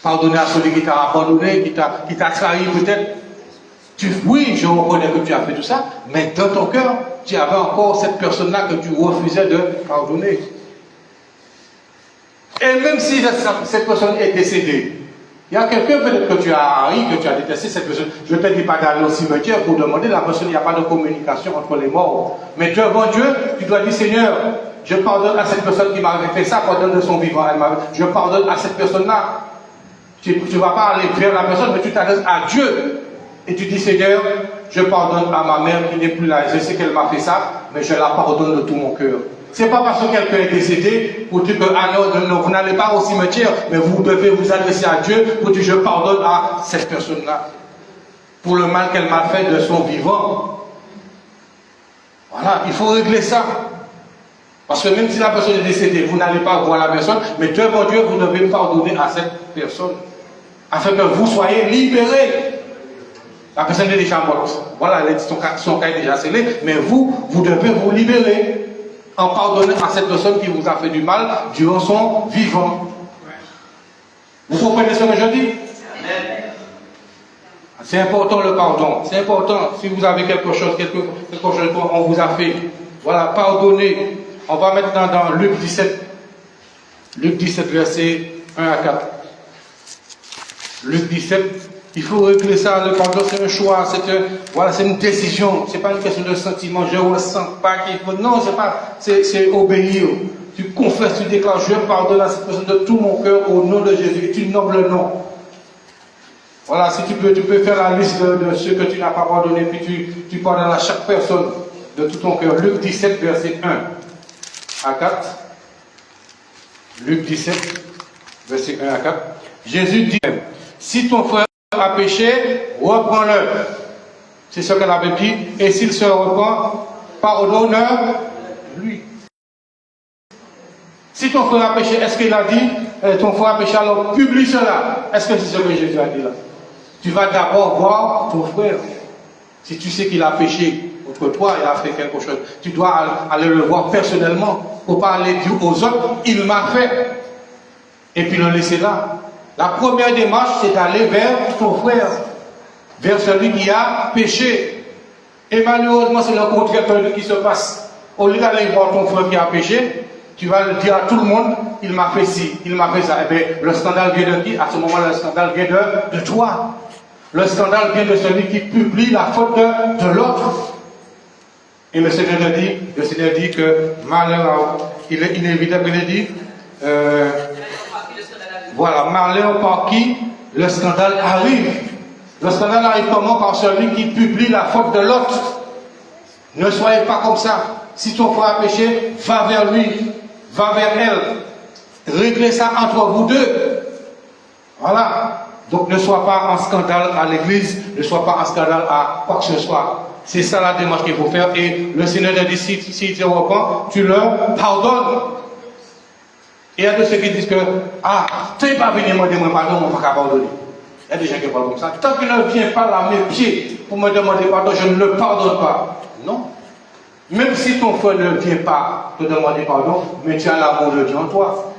Pardonner à celui qui t'a abandonné, qui t'a trahi peut-être. Oui, je reconnais que tu as fait tout ça, mais dans ton cœur, tu avais encore cette personne-là que tu refusais de pardonner. Et même si cette personne est décédée, il y a quelqu'un peut-être que tu as haï, que tu as détesté cette personne. Je ne te dis pas d'aller au cimetière pour demander, la personne, il n'y a pas de communication entre les morts. Mais devant Dieu, tu dois dire, Seigneur, je pardonne à cette personne qui m'avait fait ça pendant de son vivant. Je pardonne à cette personne-là. Tu ne vas pas aller vers la personne, mais tu t'adresses à Dieu. Et tu dis, Seigneur, je pardonne à ma mère qui n'est plus là. Je sais qu'elle m'a fait ça, mais je la pardonne de tout mon cœur. Ce n'est pas parce que quelqu'un est décédé pour dire que non, vous n'allez pas au cimetière, mais vous devez vous adresser à Dieu pour dire, je pardonne à cette personne-là. Pour le mal qu'elle m'a fait de son vivant. Voilà, il faut régler ça. Parce que même si la personne est décédée, vous n'allez pas voir la personne, mais devant Dieu, vous devez pardonner à cette personne. Afin que vous soyez libérés. La personne est déjà morte. Voilà, son cas est déjà scellé. Mais vous devez vous libérer en pardonnant à cette personne qui vous a fait du mal durant son vivant. Vous comprenez ce que je dis? C'est important le pardon. C'est important. Si vous avez quelque chose qu'on vous a fait, voilà, pardonnez. On va maintenant dans Luc 17. Luc 17, verset 1 à 4. Luc 17. Il faut régler ça, le pardon c'est un choix, c'est une décision, c'est pas une question de sentiment, je ne ressens pas qu'il faut, non, c'est obéir. Tu confesses, tu déclares, je pardonne à cette personne de tout mon cœur au nom de Jésus, et tu nommes le nom. Voilà, si tu peux faire la liste de ceux que tu n'as pas pardonné, puis tu pardonnes à chaque personne de tout ton cœur. Luc 17, verset 1 à 4. Luc 17, verset 1 à 4. Jésus dit, si ton frère a péché, reprends-le. C'est ce qu'elle avait dit. Et s'il se repent, pardonne-lui. Si ton frère a péché, est-ce qu'il a dit, ton frère a péché, alors publie cela. Est-ce que c'est ce que Jésus a dit là? Tu vas d'abord voir ton frère. Si tu sais qu'il a péché contre toi, il a fait quelque chose, tu dois aller le voir personnellement. Pour pas aller dire aux autres, il m'a fait. Et puis le laisser là. La première démarche, c'est d'aller vers ton frère, vers celui qui a péché. Et malheureusement, c'est le contraire qui se passe. Au lieu d'aller voir ton frère qui a péché, tu vas le dire à tout le monde, il m'a fait ci, il m'a fait ça. Eh bien, le scandale vient de qui? À ce moment-là, le scandale vient de toi. Le scandale vient de celui qui publie la faute de l'autre. Et le Seigneur dit que malheur, il est inévitable, il dit, voilà, malheur par qui le scandale arrive. Le scandale arrive comment? Par celui qui publie la faute de l'autre. Ne soyez pas comme ça. Si ton frère a péché, va vers lui, va vers elle. Réglez ça entre vous deux. Voilà. Donc ne sois pas en scandale à l'église, ne sois pas en scandale à quoi que ce soit. C'est ça la démarche qu'il faut faire. Et le Seigneur a dit, si tu te repens, tu le pardonnes. Et il y a de ceux qui disent que, tu n'es pas venu me demander pardon, on ne va pas pardonner. Il y a des gens qui parlent comme ça. Tant qu'il ne vient pas là, mes pieds, pour me demander pardon, je ne le pardonne pas. Non. Même si ton frère ne vient pas te demander pardon, mais tu as l'amour de Dieu en toi.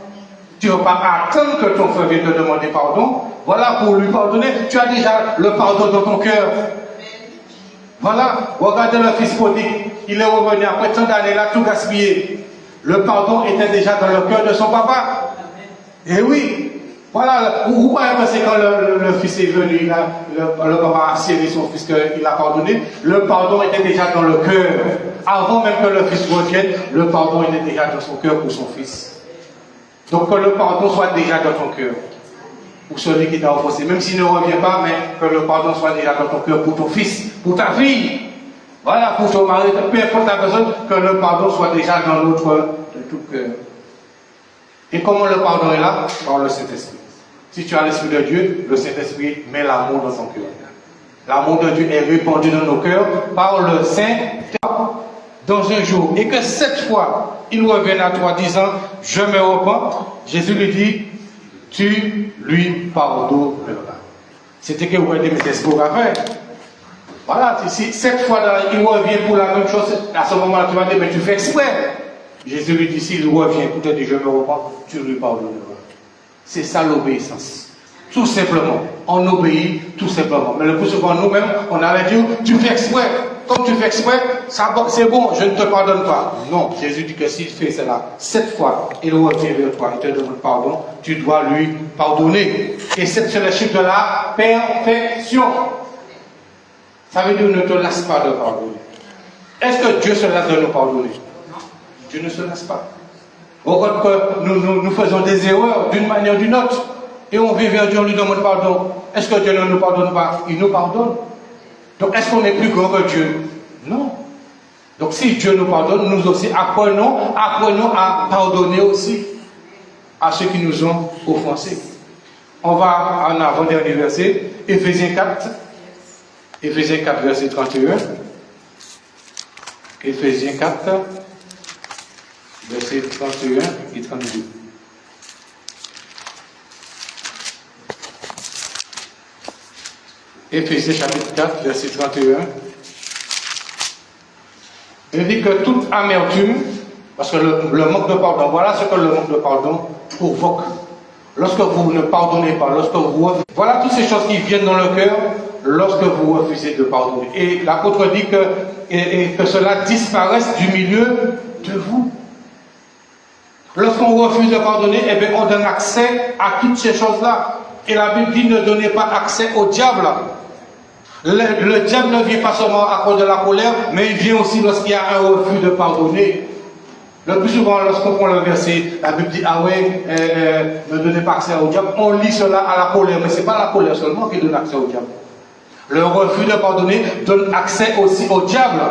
Tu ne vas pas attendre que ton frère vienne te demander pardon. Voilà, pour lui pardonner, tu as déjà le pardon dans ton cœur. Voilà, regardez le fils prodigue. Il est revenu après tant d'années, il a tout gaspillé. Le pardon était déjà dans le cœur de son papa. Et oui, voilà, vous pouvez penser quand le fils est venu, le papa a serré son fils qu'il a pardonné, le pardon était déjà dans le cœur. Avant même que le fils revienne, le pardon était déjà dans son cœur pour son fils. Donc que le pardon soit déjà dans ton cœur. Pour celui qui t'a offensé, même s'il ne revient pas, mais que le pardon soit déjà dans ton cœur pour ton fils, pour ta fille. Voilà, pour ton mari, peu importe la personne, que le pardon soit déjà dans notre de tout cœur. Et comment le pardon est là? Par le Saint-Esprit. Si tu as l'Esprit de Dieu, le Saint-Esprit met l'amour dans ton cœur. L'amour de Dieu est répandu dans nos cœurs par le Saint-Esprit dans un jour. Et que cette fois, il revienne à toi disant, je me repens. Jésus lui dit, tu lui pardonneras. C'était que vous avez des espoirs à faire. Voilà, si cette fois-là, il revient pour la même chose, à ce moment-là, tu vas dire, mais tu fais exprès. Jésus lui dit, s'il revient pour te dire, je me repens, tu lui pardonneras. C'est ça l'obéissance. Tout simplement. On obéit tout simplement. Mais le plus souvent, nous-mêmes, on allait dire, tu fais exprès. Comme tu fais exprès, c'est bon, je ne te pardonne pas. Non, Jésus dit que s'il fait cela, cette fois, il revient vers toi, il te demande pardon, tu dois lui pardonner. Et c'est le chiffre de la perfection. Ça veut dire ne te lasse pas de pardonner. Est-ce que Dieu se lasse de nous pardonner? Dieu ne se lasse pas. Regarde que nous faisons des erreurs d'une manière ou d'une autre. Et on vient vers Dieu, on lui demande pardon. Est-ce que Dieu ne nous pardonne pas? Il nous pardonne. Donc est-ce qu'on est plus grand que Dieu? Non. Donc si Dieu nous pardonne, nous aussi apprenons à pardonner aussi à ceux qui nous ont offensés. On va en avant-dernier verset, Éphésiens 4. Éphésiens 4, verset 31. Éphésiens 4, verset 31 et 32. Éphésiens chapitre 4, verset 31. Il dit que toute amertume, parce que le manque de pardon, voilà ce que le manque de pardon provoque. Lorsque vous ne pardonnez pas, voilà toutes ces choses qui viennent dans le cœur, lorsque vous refusez de pardonner. Et l'apôtre dit que cela disparaisse du milieu de vous. Lorsqu'on refuse de pardonner, eh bien, on donne accès à toutes ces choses-là. Et la Bible dit ne donnez pas accès au diable. Le diable ne vient pas seulement à cause de la colère, mais il vient aussi lorsqu'il y a un refus de pardonner. Le plus souvent, lorsqu'on prend le verset, la Bible dit, ah ouais, ne donnez pas accès au diable. On lit cela à la colère, mais ce n'est pas la colère seulement qui donne accès au diable. Le refus de pardonner donne accès aussi au diable.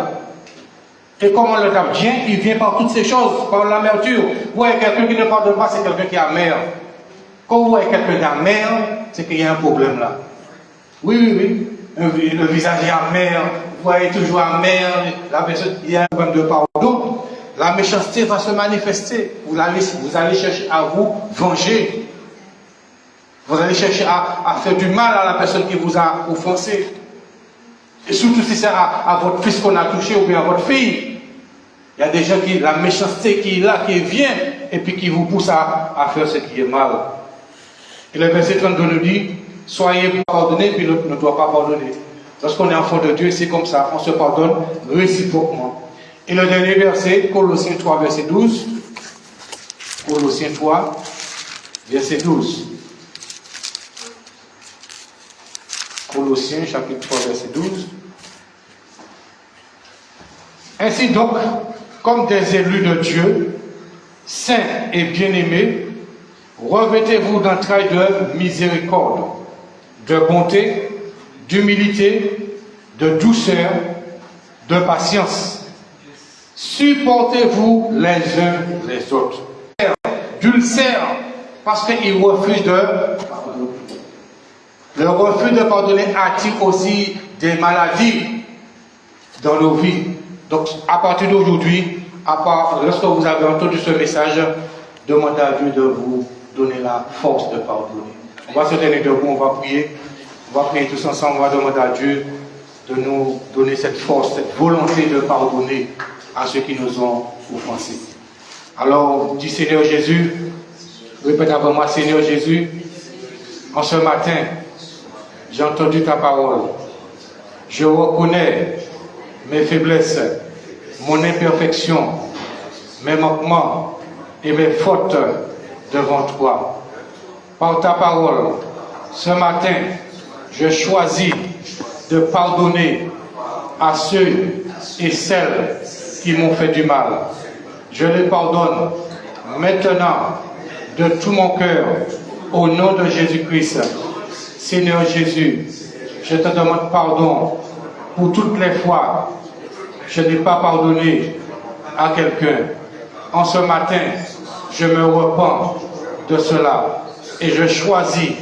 Et comment le diable vient? Il vient par toutes ces choses, par l'amertume. Vous voyez, quelqu'un qui ne pardonne pas, c'est quelqu'un qui est amer. Quand vous voyez quelqu'un d'amer, c'est qu'il y a un problème là. Oui. Le visage est amer, vous voyez toujours amer, la personne, il y a un problème de pardon. La méchanceté va se manifester. Vous allez chercher à vous venger. Vous allez chercher à faire du mal à la personne qui vous a offensé. Et surtout si c'est à votre fils qu'on a touché ou bien à votre fille. Il y a des gens qui, la méchanceté qui est là, qui vient, et puis qui vous pousse à faire ce qui est mal. Et le verset 32 nous dit, soyez pardonnés, puis l'autre ne doit pas pardonner. Lorsqu'on est enfant de Dieu, c'est comme ça, on se pardonne réciproquement. Et le dernier verset, Colossiens 3, verset 12. Colossiens 3, verset 12. Colossiens, chapitre 3, verset 12. Ainsi donc, comme des élus de Dieu, saints et bien-aimés, revêtez-vous d'entrailles de miséricorde, de bonté, d'humilité, de douceur, de patience. Supportez-vous les uns les autres. D'ulcère, parce qu'ils refusent de pardonner. Le refus de pardonner attire aussi des maladies dans nos vies. Donc, à partir d'aujourd'hui, lorsque vous avez entendu ce message, demandez à Dieu de vous donner la force de pardonner. On va se tenir debout, on va prier tous ensemble, on va demander à Dieu de nous donner cette force, cette volonté de pardonner à ceux qui nous ont offensés. Alors, dis Seigneur Jésus, répète avant moi, Seigneur Jésus, en ce matin, j'ai entendu ta parole. Je reconnais mes faiblesses, mon imperfection, mes manquements et mes fautes devant toi. Par ta parole, ce matin, je choisis de pardonner à ceux et celles qui m'ont fait du mal. Je les pardonne maintenant de tout mon cœur au nom de Jésus-Christ. Seigneur Jésus, je te demande pardon pour toutes les fois que je n'ai pas pardonné à quelqu'un. En ce matin, je me repens de cela et je choisis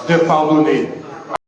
de pardonner.